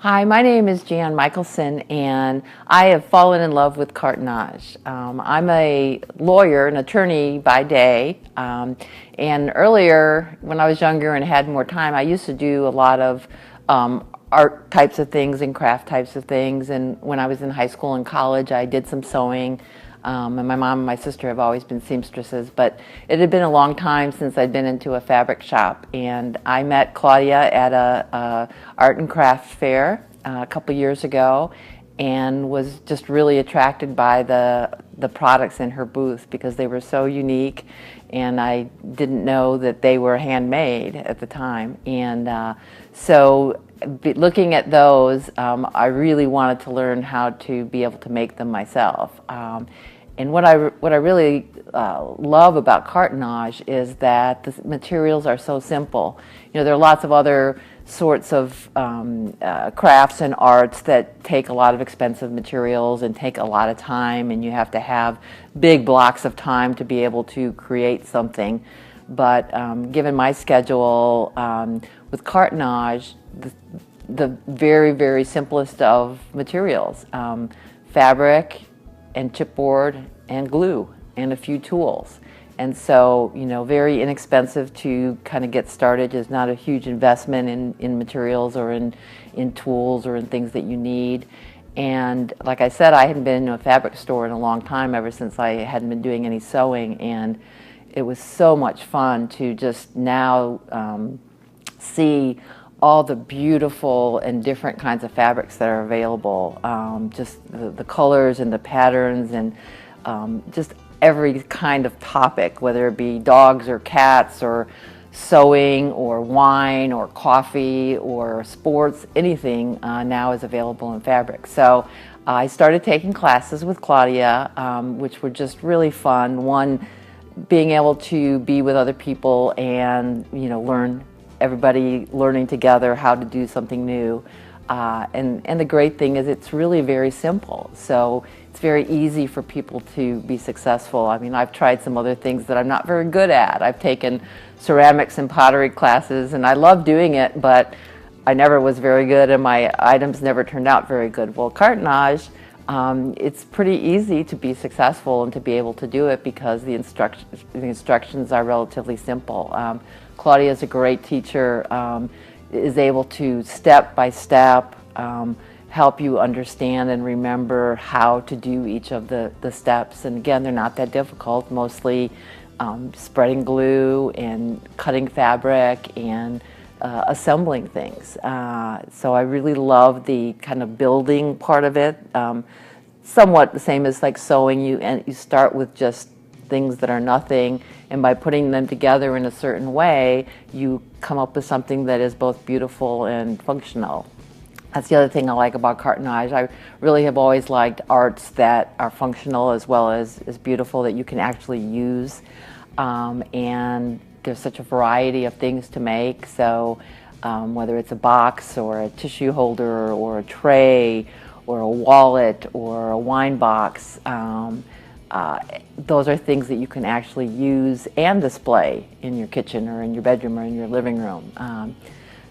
Hi, my name is Jan Michelsen, and I have fallen in love with cartonnage. I'm a lawyer, an attorney by day, and earlier, when I was younger and had more time, I used to do a lot of art types of things and craft types of things. And when I was in high school and college, I did some sewing. And my mom and my sister have always been seamstresses, but it had been a long time since I'd been into a fabric shop. And I met Claudia at a art and craft fair a couple years ago, and was just really attracted by the products in her booth because they were so unique, and I didn't know that they were handmade at the time. And so looking at those, I really wanted to learn how to be able to make them myself. And what I really love about cartonnage is that the materials are so simple. You know, there are lots of other sorts of crafts and arts that take a lot of expensive materials and take a lot of time, and you have to have big blocks of time to be able to create something. But given my schedule, with cartonnage, the very, very simplest of materials, fabric and chipboard and glue and a few tools. And so, you know, very inexpensive to kind of get started. There's not a huge investment in materials or in tools or in things that you need. And like I said, I hadn't been in a fabric store in a long time, ever since I hadn't been doing any sewing. And it was so much fun to just now see all the beautiful and different kinds of fabrics that are available. Just the colors and the patterns, and just every kind of topic, whether it be dogs or cats or sewing or wine or coffee or sports, anything now is available in fabric. So I started taking classes with Claudia, which were just really fun. One, being able to be with other people and, you know, everybody learning together how to do something new. And the great thing is it's really very simple. So it's very easy for people to be successful. I mean, I've tried some other things that I'm not very good at. I've taken ceramics and pottery classes, and I love doing it, but I never was very good, and my items never turned out very good. Well, cartonnage, it's pretty easy to be successful and to be able to do it because the instructions are relatively simple. Claudia is a great teacher, is able to step by step help you understand and remember how to do each of the steps. And again, they're not that difficult, mostly spreading glue and cutting fabric and assembling things. So I really love the kind of building part of it. Somewhat the same as like sewing, you start with just things that are nothing, and by putting them together in a certain way, you come up with something that is both beautiful and functional. That's the other thing I like about cartonnage. I really have always liked arts that are functional as well as beautiful, that you can actually use. And there's such a variety of things to make. So whether it's a box or a tissue holder or a tray or a wallet or a wine box, those are things that you can actually use and display in your kitchen or in your bedroom or in your living room.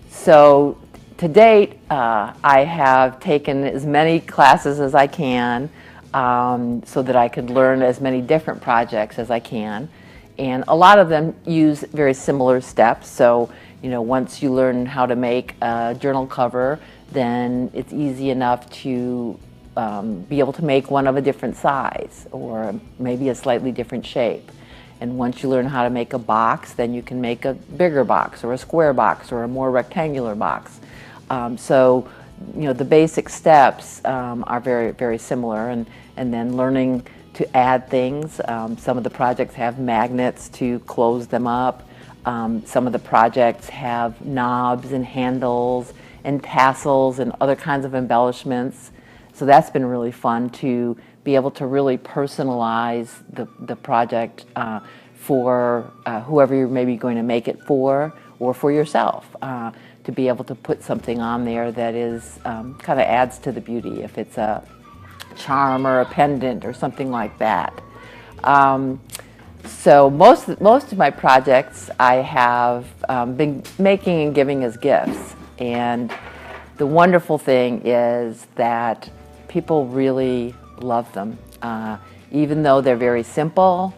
So to date, I have taken as many classes as I can so that I could learn as many different projects as I can. And a lot of them use very similar steps. So, you know, once you learn how to make a journal cover, then it's easy enough to be able to make one of a different size or maybe a slightly different shape. And once you learn how to make a box, then you can make a bigger box or a square box or a more rectangular box. So, you know, the basic steps are very, very similar, and then learning to add things. Some of the projects have magnets to close them up. Some of the projects have knobs and handles and tassels and other kinds of embellishments. So that's been really fun to be able to really personalize the project for whoever you're maybe going to make it for, or for yourself, to be able to put something on there that is kind of adds to the beauty, if it's a charm or a pendant or something like that. So most of my projects I have been making and giving as gifts, and the wonderful thing is that people really love them. Even though they're very simple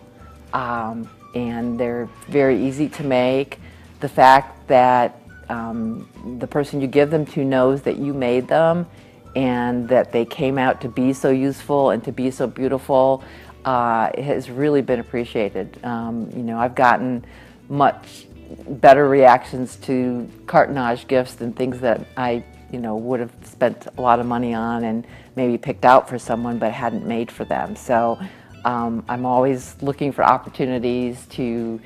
and they're very easy to make, the fact that the person you give them to knows that you made them and that they came out to be so useful and to be so beautiful has really been appreciated. You know, I've gotten much better reactions to cartonnage gifts than things that I, you know, would have spent a lot of money on and maybe picked out for someone but hadn't made for them. So I'm always looking for opportunities to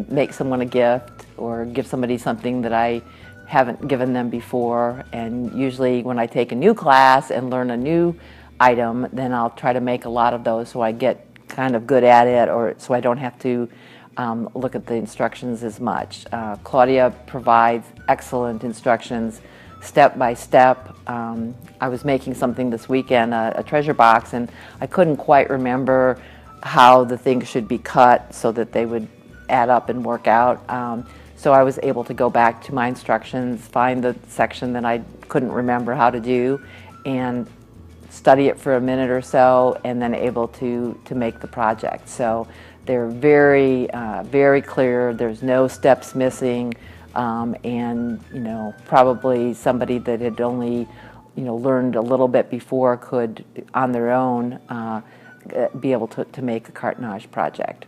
make someone a gift or give somebody something that I haven't given them before. And usually when I take a new class and learn a new item, then I'll try to make a lot of those so I get kind of good at it, or so I don't have to look at the instructions as much. Claudia provides excellent instructions step by step. I was making something this weekend, a treasure box, and I couldn't quite remember how the things should be cut so that they would add up and work out. So I was able to go back to my instructions, find the section that I couldn't remember how to do, and study it for a minute or so, and then able to make the project. So they're very, very clear. There's no steps missing, and you know, probably somebody that had only, you know, learned a little bit before could, on their own, be able to make a cartonnage project.